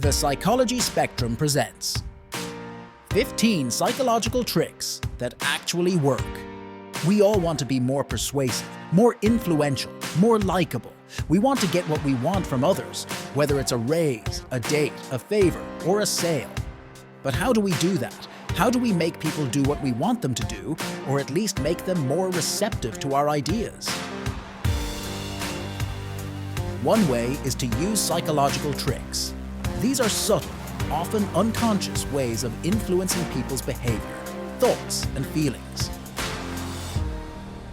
The Psychology Spectrum presents 15 psychological tricks that actually work. We all want to be more persuasive, more influential, more likable. We want to get what we want from others, whether it's a raise, a date, a favor, or a sale. But how do we do that? How do we make people do what we want them to do, or at least make them more receptive to our ideas? One way is to use psychological tricks. These are subtle, often unconscious ways of influencing people's behavior, thoughts, and feelings.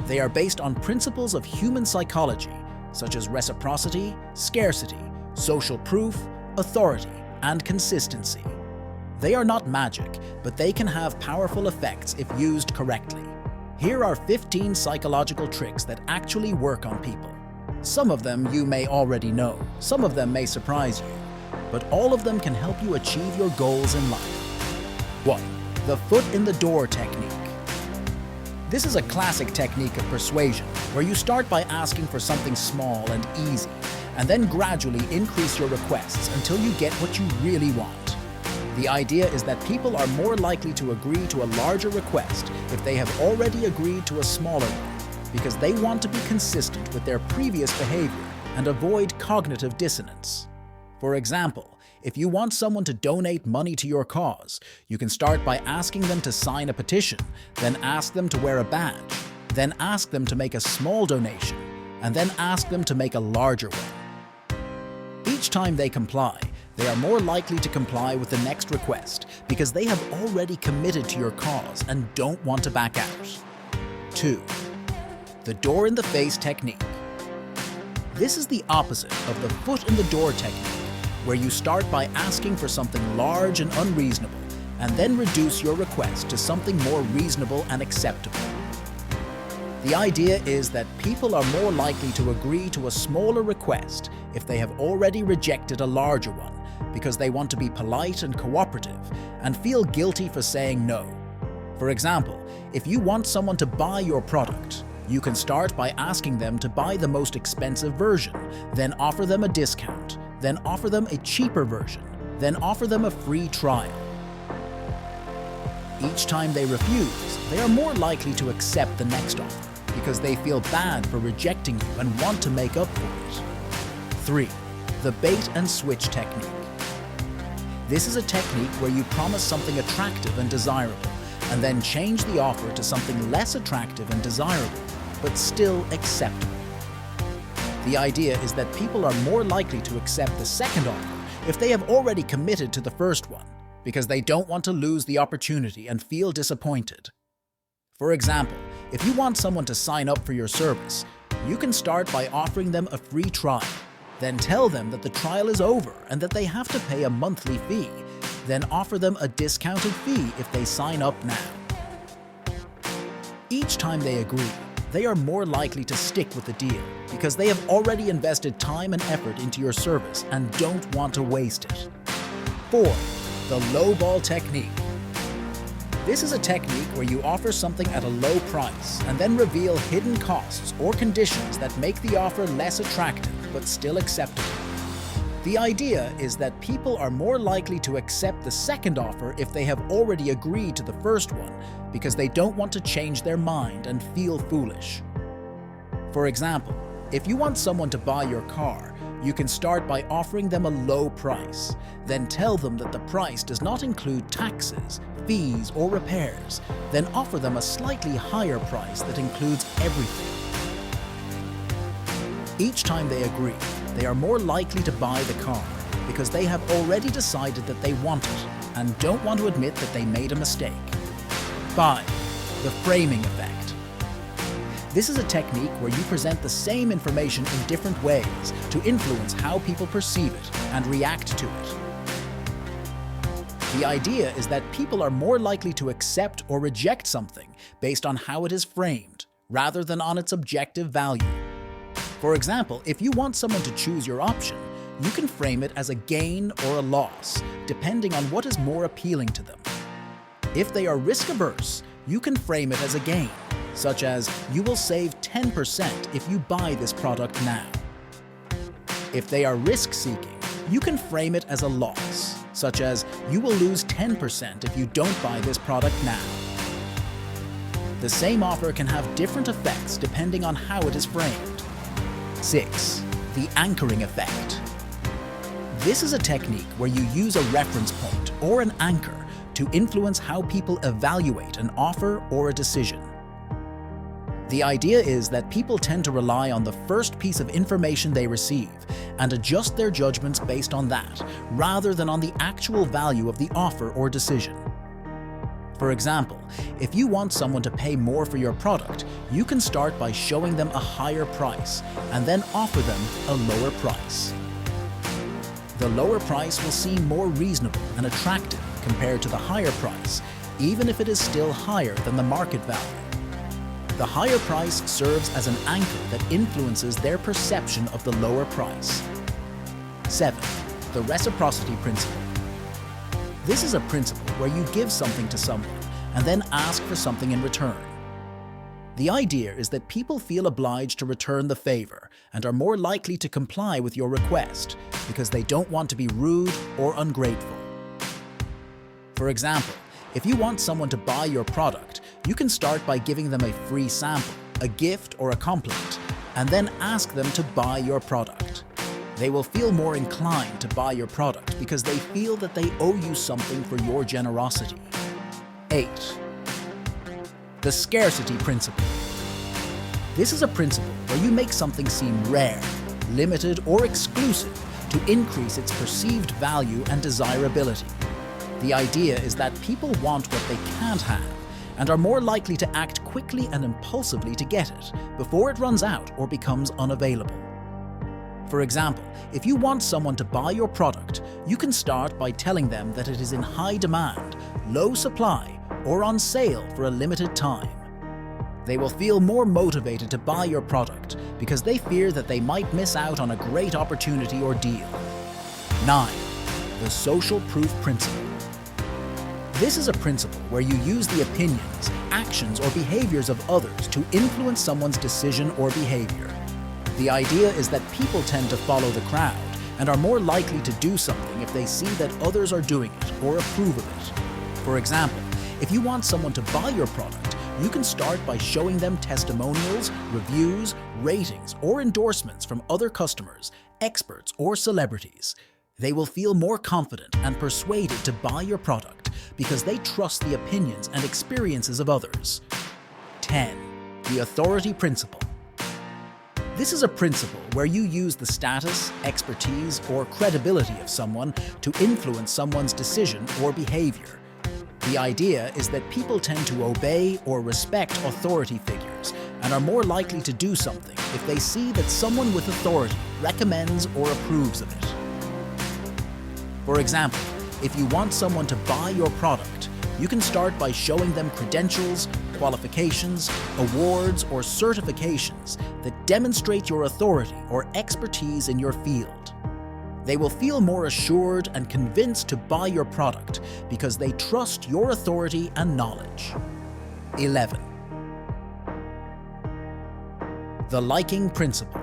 They are based on principles of human psychology, such as reciprocity, scarcity, social proof, authority, and consistency. They are not magic, but they can have powerful effects if used correctly. Here are 15 psychological tricks that actually work on people. Some of them you may already know, some of them may surprise you, but all of them can help you achieve your goals in life. 1. The foot in the door technique. This is a classic technique of persuasion, where you start by asking for something small and easy, and then gradually increase your requests until you get what you really want. The idea is that people are more likely to agree to a larger request if they have already agreed to a smaller one, because they want to be consistent with their previous behavior and avoid cognitive dissonance. For example, if you want someone to donate money to your cause, you can start by asking them to sign a petition, then ask them to wear a badge, then ask them to make a small donation, and then ask them to make a larger one. Each time they comply, they are more likely to comply with the next request because they have already committed to your cause and don't want to back out. 2. The door in the face technique. This is the opposite of the foot in the door technique, where you start by asking for something large and unreasonable, and then reduce your request to something more reasonable and acceptable. The idea is that people are more likely to agree to a smaller request if they have already rejected a larger one, because they want to be polite and cooperative, and feel guilty for saying no. For example, if you want someone to buy your product, you can start by asking them to buy the most expensive version, then offer them a discount, then offer them a cheaper version, then offer them a free trial. Each time they refuse, they are more likely to accept the next offer because they feel bad for rejecting you and want to make up for it. 3. The bait and switch technique. This is a technique where you promise something attractive and desirable, and then change the offer to something less attractive and desirable, but still acceptable. The idea is that people are more likely to accept the second offer if they have already committed to the first one, because they don't want to lose the opportunity and feel disappointed. For example, if you want someone to sign up for your service, you can start by offering them a free trial, then tell them that the trial is over and that they have to pay a monthly fee, then offer them a discounted fee if they sign up now. Each time they agree, they are more likely to stick with the deal because they have already invested time and effort into your service and don't want to waste it. 4. The lowball technique. This is a technique where you offer something at a low price and then reveal hidden costs or conditions that make the offer less attractive but still acceptable. The idea is that people are more likely to accept the second offer if they have already agreed to the first one because they don't want to change their mind and feel foolish. For example, if you want someone to buy your car, you can start by offering them a low price, then tell them that the price does not include taxes, fees, or repairs, then offer them a slightly higher price that includes everything. Each time they agree, they are more likely to buy the car because they have already decided that they want it and don't want to admit that they made a mistake. 5. The framing effect. This is a technique where you present the same information in different ways to influence how people perceive it and react to it. The idea is that people are more likely to accept or reject something based on how it is framed, rather than on its objective value. For example, if you want someone to choose your option, you can frame it as a gain or a loss, depending on what is more appealing to them. If they are risk-averse, you can frame it as a gain, such as, you will save 10% if you buy this product now. If they are risk-seeking, You can frame it as a loss, such as, "You will lose 10% if you don't buy this product now." The same offer can have different effects depending on how it is framed. 6. The anchoring effect. This is a technique where you use a reference point or an anchor to influence how people evaluate an offer or a decision. The idea is that people tend to rely on the first piece of information they receive and adjust their judgments based on that, rather than on the actual value of the offer or decision. For example, if you want someone to pay more for your product, you can start by showing them a higher price and then offer them a lower price. The lower price will seem more reasonable and attractive compared to the higher price, even if it is still higher than the market value. The higher price serves as an anchor that influences their perception of the lower price. 7. The reciprocity principle. This is a principle where you give something to someone and then ask for something in return. The idea is that people feel obliged to return the favor and are more likely to comply with your request because they don't want to be rude or ungrateful. For example, if you want someone to buy your product, you can start by giving them a free sample, a gift or a compliment, and then ask them to buy your product. They will feel more inclined to buy your product because they feel that they owe you something for your generosity. 8. The scarcity principle. This is a principle where you make something seem rare, limited, or exclusive to increase its perceived value and desirability. The idea is that people want what they can't have and are more likely to act quickly and impulsively to get it before it runs out or becomes unavailable. For example, if you want someone to buy your product, you can start by telling them that it is in high demand, low supply, or on sale for a limited time. They will feel more motivated to buy your product because they fear that they might miss out on a great opportunity or deal. 9. The social proof principle. This is a principle where you use the opinions, actions, or behaviors of others to influence someone's decision or behavior. The idea is that people tend to follow the crowd and are more likely to do something if they see that others are doing it or approve of it. For example, if you want someone to buy your product, you can start by showing them testimonials, reviews, ratings, or endorsements from other customers, experts, or celebrities. They will feel more confident and persuaded to buy your product because they trust the opinions and experiences of others. 10. The authority principle. This is a principle where you use the status, expertise, or credibility of someone to influence someone's decision or behavior. The idea is that people tend to obey or respect authority figures and are more likely to do something if they see that someone with authority recommends or approves of it. For example, if you want someone to buy your product, you can start by showing them credentials, qualifications, awards, or certifications that demonstrate your authority or expertise in your field. They will feel more assured and convinced to buy your product because they trust your authority and knowledge. 11. The liking principle.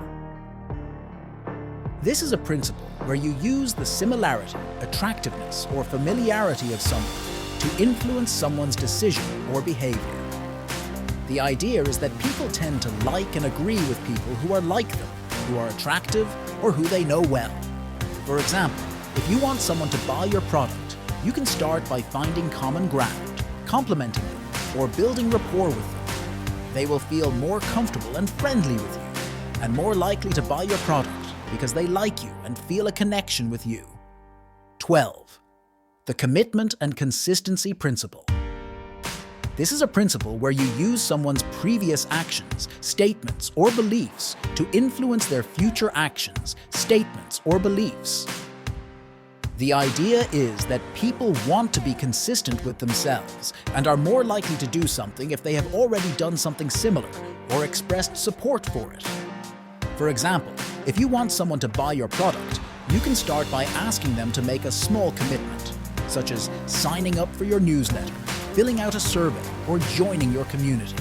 This is a principle where you use the similarity, attractiveness, or familiarity of someone to influence someone's decision or behavior. The idea is that people tend to like and agree with people who are like them, who are attractive, or who they know well. For example, if you want someone to buy your product, you can start by finding common ground, complimenting them, or building rapport with them. They will feel more comfortable and friendly with you, and more likely to buy your product because they like you and feel a connection with you. 12. The commitment and consistency principle. This is a principle where you use someone's previous actions, statements, or beliefs to influence their future actions, statements, or beliefs. The idea is that people want to be consistent with themselves and are more likely to do something if they have already done something similar or expressed support for it. For example, if you want someone to buy your product, you can start by asking them to make a small commitment, such as signing up for your newsletter, filling out a survey, or joining your community.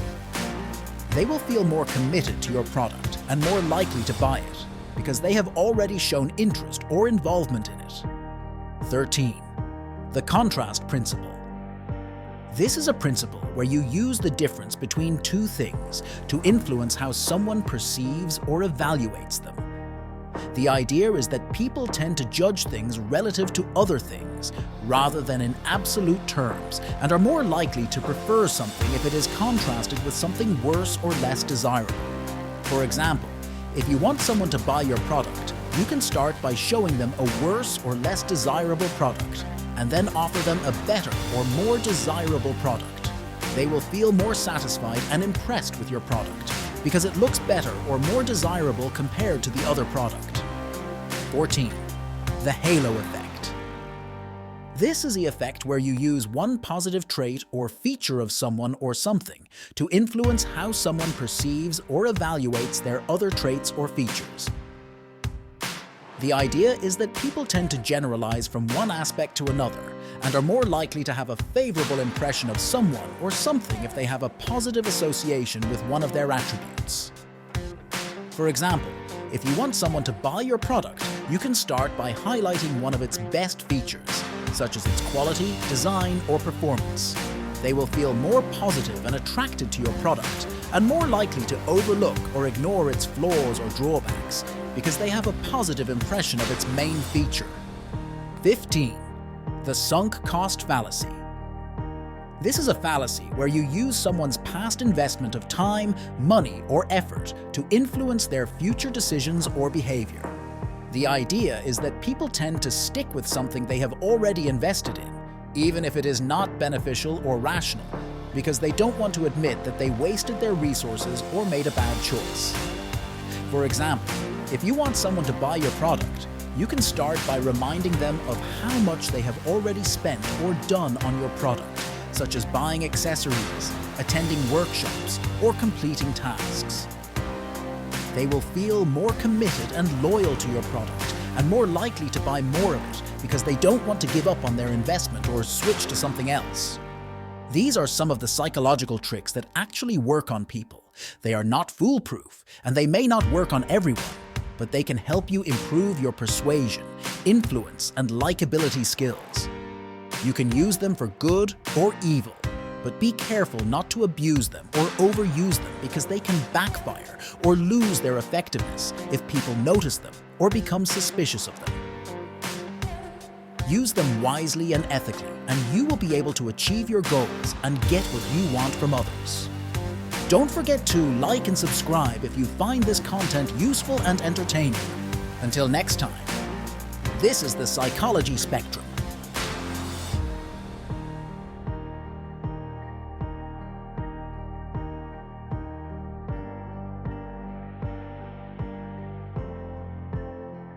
They will feel more committed to your product and more likely to buy it. because they have already shown interest or involvement in it. 13. The contrast principle. This is a principle where you use the difference between two things to influence how someone perceives or evaluates them. The idea is that people tend to judge things relative to other things rather than in absolute terms, and are more likely to prefer something if it is contrasted with something worse or less desirable. For example, if you want someone to buy your product, you can start by showing them a worse or less desirable product, and then offer them a better or more desirable product. They will feel more satisfied and impressed with your product because it looks better or more desirable compared to the other product. 14. The halo effect. This is the effect where you use one positive trait or feature of someone or something to influence how someone perceives or evaluates their other traits or features. The idea is that people tend to generalize from one aspect to another and are more likely to have a favorable impression of someone or something if they have a positive association with one of their attributes. For example, if you want someone to buy your product, you can start by highlighting one of its best features, such as its quality, design, or performance. They will feel more positive and attracted to your product, and more likely to overlook or ignore its flaws or drawbacks because they have a positive impression of its main feature. 15. The sunk cost fallacy. This is a fallacy where you use someone's past investment of time, money, or effort to influence their future decisions or behavior. The idea is that people tend to stick with something they have already invested in, even if it is not beneficial or rational, because they don't want to admit that they wasted their resources or made a bad choice. For example, if you want someone to buy your product, you can start by reminding them of how much they have already spent or done on your product, such as buying accessories, attending workshops, or completing tasks. They will feel more committed and loyal to your product and more likely to buy more of it because they don't want to give up on their investment or switch to something else. These are some of the psychological tricks that actually work on people. They are not foolproof, and they may not work on everyone, but they can help you improve your persuasion, influence, and likability skills. You can use them for good or evil, but be careful not to abuse them or overuse them because they can backfire or lose their effectiveness if people notice them or become suspicious of them. Use them wisely and ethically, and you will be able to achieve your goals and get what you want from others. Don't forget to like and subscribe if you find this content useful and entertaining. Until next time, this is the Psychology Spectrum.